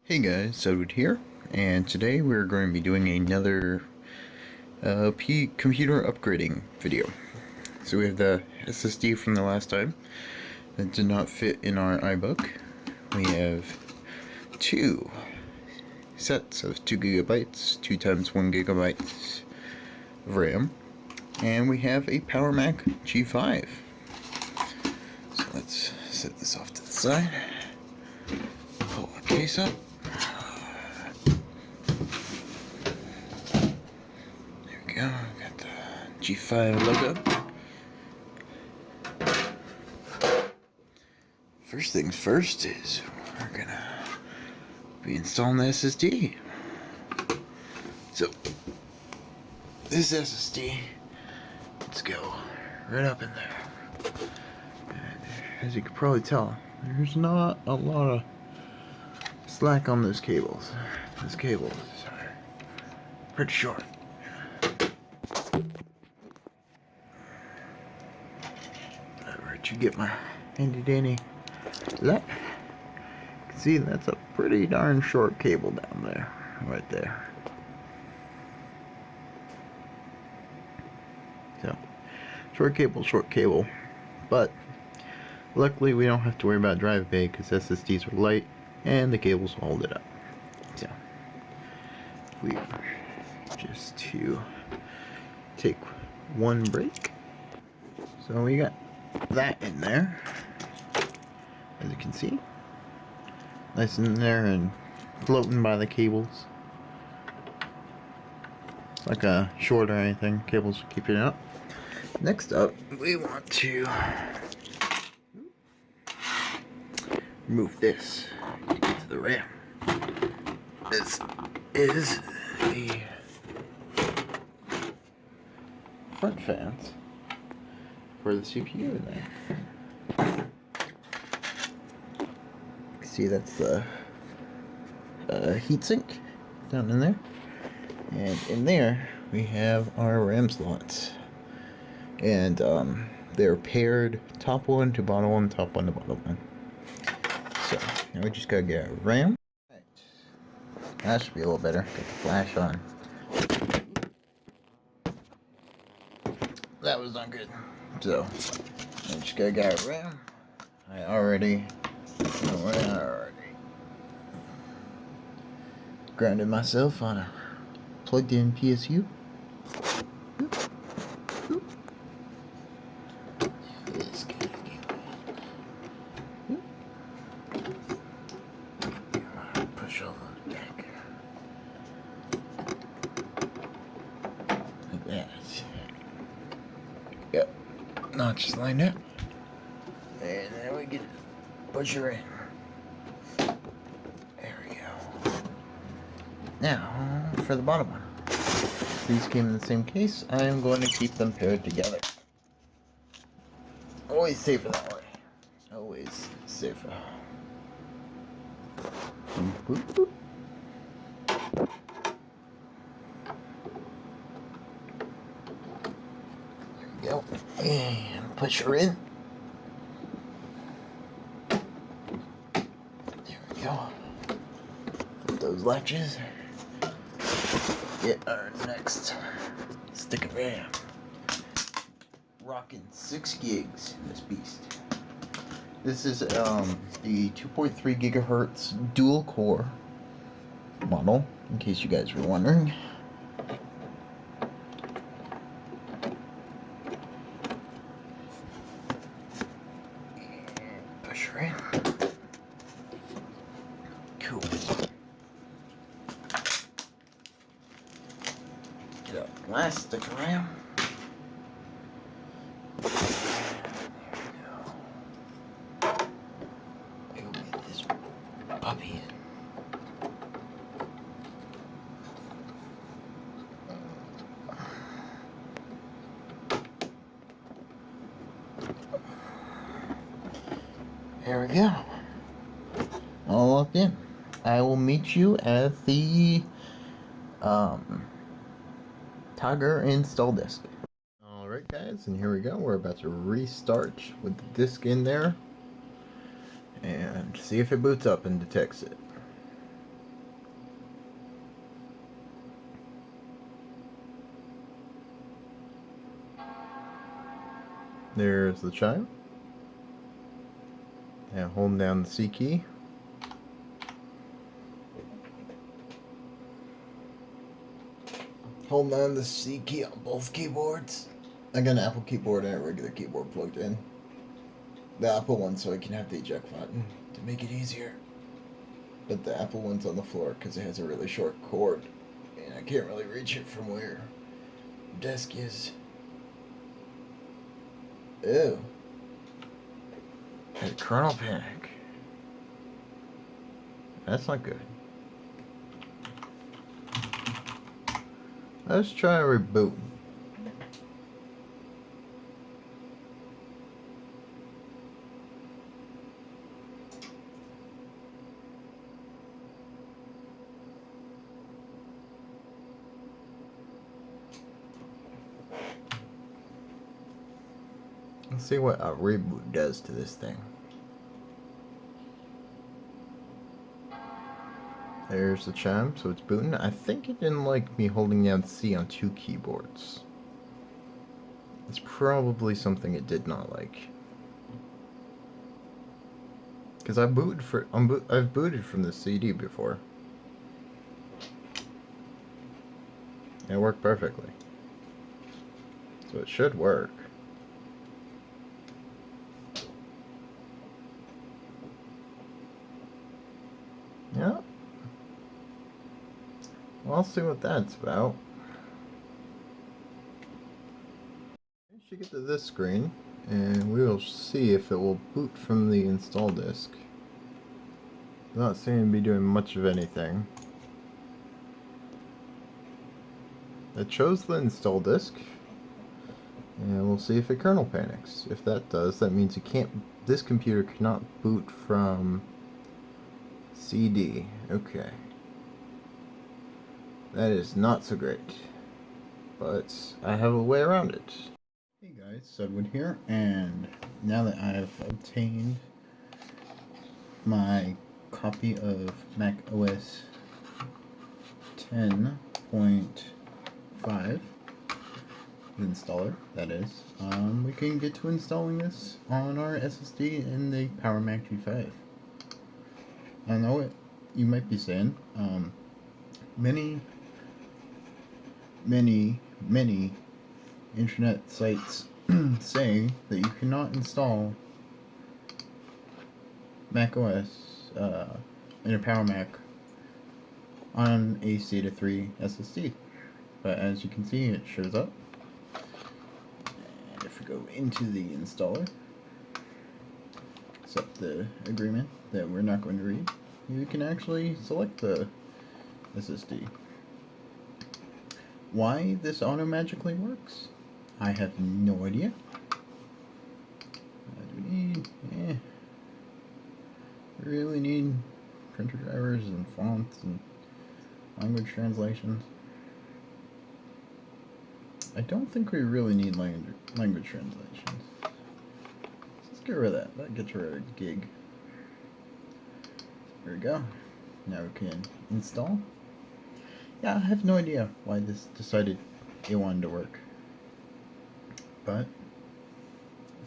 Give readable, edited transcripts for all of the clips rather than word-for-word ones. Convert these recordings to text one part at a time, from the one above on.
Hey guys, Edward here, and today we're going to be doing another computer upgrading video. So we have the SSD from the last time that did not fit in our iBook. We have two sets of 2 gigabytes, 2 times 1 gigabyte of RAM, and we have a Power Mac G5. So let's set this off to the side, pull the case up. Got the G5 logo. First things first is we're gonna be installing the SSD. So this SSD, let's go right up in there. And as you can probably tell, there's not a lot of slack on those cables. Those cables are pretty short. To get my handy dandy lap. You can see that's a pretty darn short cable down there, right there. So, short cable, but luckily we don't have to worry about drive bay because SSDs are light and the cables will hold it up. So, if we just to take one break, so we got that in there, as you can see, nice in there and floating by the cables. It's like a short or anything, cables keep it up. Next up, we want to remove this to get to the RAM. This is the front fans for the CPU in there. See, that's the heatsink down in there, and in there we have our RAM slots, and they're paired top one to bottom one, top one to bottom one. So now we just gotta get our RAM. Right. That should be a little better. Get the flash on. That was not good. So I just gotta get our RAM. I already grounded myself on a plugged in PSU. Push all the back like that. Yep, notches lined up, and then we get push her in. There we go. Now for the bottom one. These came in the same case. I am going to keep them paired together. Always safer that way. Always safer. Boop, boop, boop. There we go. And push her in. There we go. Flip those latches. Get our next stick of RAM. Rocking 6 gigs in this beast. This is the 2.3 gigahertz dual core model, in case you guys were wondering. Push her in. Cool. Get our last stick of RAM. Puppy. There we go. All locked in. I will meet you at the Tiger install disk. Alright guys, and here we go. We're about to restart with the disk in there and see if it boots up and detects it. There's the chime. Now hold down the C key. Hold down the C key on both keyboards. I got an Apple keyboard and a regular keyboard plugged in. The Apple one so I can have the eject button to make it easier. But the Apple one's on the floor because it has a really short cord. And I can't really reach it from where the desk is. Ew. Hey, kernel panic. That's not good. Let's try a reboot. Let's see what a reboot does to this thing. There's the chime, so it's booting. I think it didn't like me holding down C on two keyboards. It's probably something it did not like. Because I've booted from the CD before. And it worked perfectly. So it should work. Yeah. Well, I'll see what that's about. We should get to this screen, and we will see if it will boot from the install disk. Not seeming to be doing much of anything. It chose the install disk, and we'll see if it kernel panics. If that does, that means this computer cannot boot from CD. Okay. That is not so great. But I have a way around it. Hey guys, Sudwood here, and now that I've obtained my copy of Mac OS 10.5, the installer, that is, we can get to installing this on our SSD in the Power Mac G5. I know what you might be saying. Many internet sites say that you cannot install Mac OS in a Power Mac on a SATA 3 SSD. But as you can see, it shows up. And if we go into the installer, accept the agreement that we're not going to read, you can actually select the SSD. Why this auto-magically works, I have no idea. We really need printer drivers and fonts and language translations. I don't think we really need language translations. Let's get rid of that. That gets rid of gig. There we go. Now we can install. Yeah, I have no idea why this decided it wanted to work. But it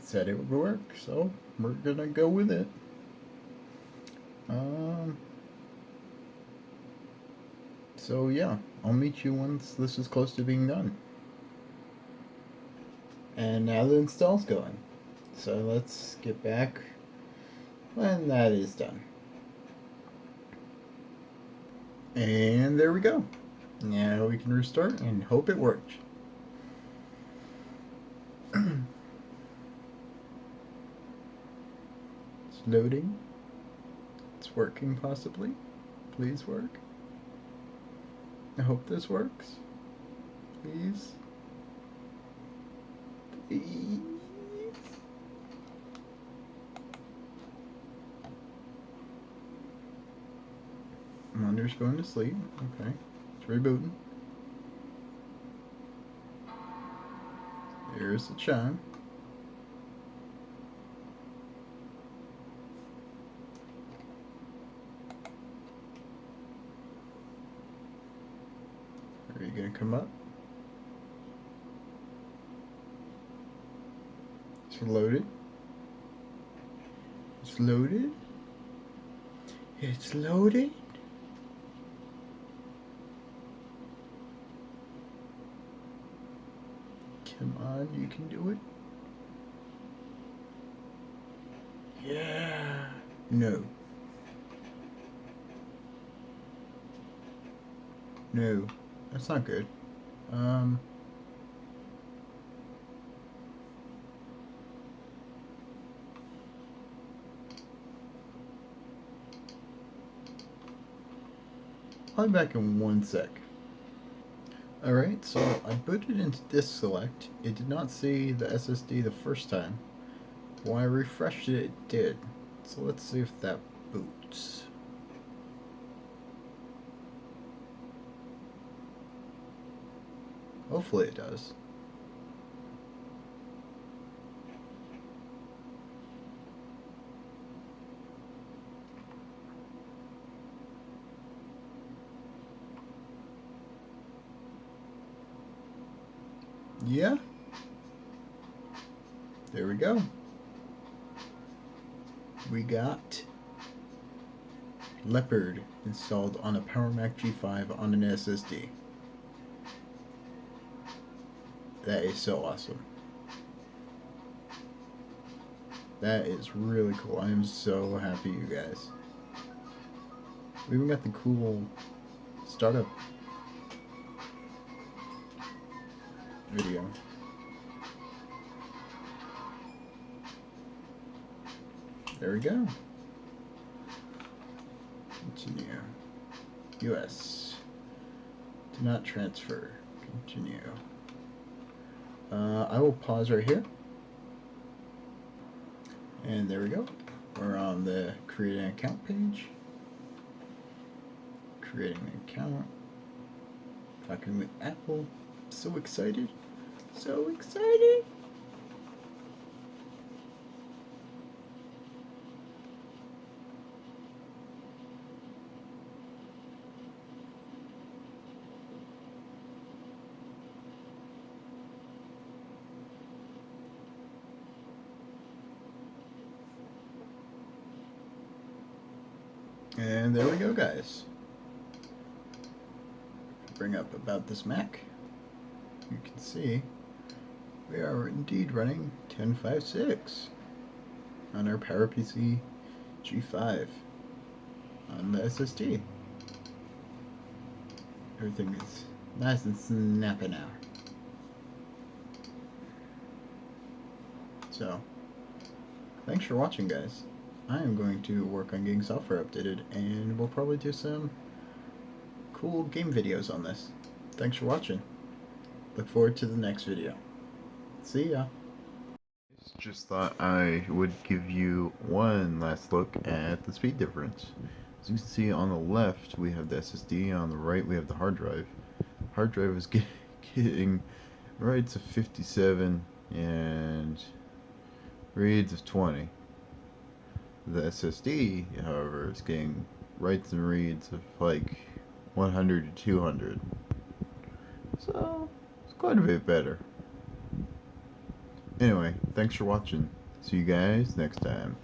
said it would work, so we're gonna go with it. So yeah, I'll meet you once this is close to being done. And now the install's going. So let's get back when that is done. And there we go. Now we can restart and hope it works. It's loading. It's working possibly. Please work. I hope this works. Please. Please. Monitor's going to sleep. Okay. It's rebooting. There's the chime. Are you gonna come up? It's It's loaded. It's loaded. It's loaded. Come on, you can do it. Yeah. No. No. That's not good. I'll be back in 1 sec. Alright, so I booted into disk select. It did not see the SSD the first time. When I refreshed it, it did. So let's see if that boots. Hopefully it does. Yeah. There we go. We got Leopard installed on a Power Mac G5 on an SSD. That is so awesome. That is really cool. I am so happy, you guys. We even got the cool startup video. There we go. Continue. US. Do not transfer. Continue. I will pause right here. And there we go. We're on the create an account page. Creating an account. Talking with Apple. So excited. So excited. And there we go, guys. Bring up about this Mac. You can see we are indeed running 10.5.6 on our PowerPC G5 on the SSD. Everything is nice and snappy now. So, thanks for watching, guys. I am going to work on getting software updated, and we'll probably do some cool game videos on this. Thanks for watching. Look forward to the next video. See ya. Just thought I would give you one last look at the speed difference. As you can see on the left we have the SSD, on the right we have the hard drive. Hard drive is getting writes of 57 and reads of 20. The SSD, however, is getting writes and reads of like 100 to 200. So, it's quite a bit better. Anyway, thanks for watching. See you guys next time.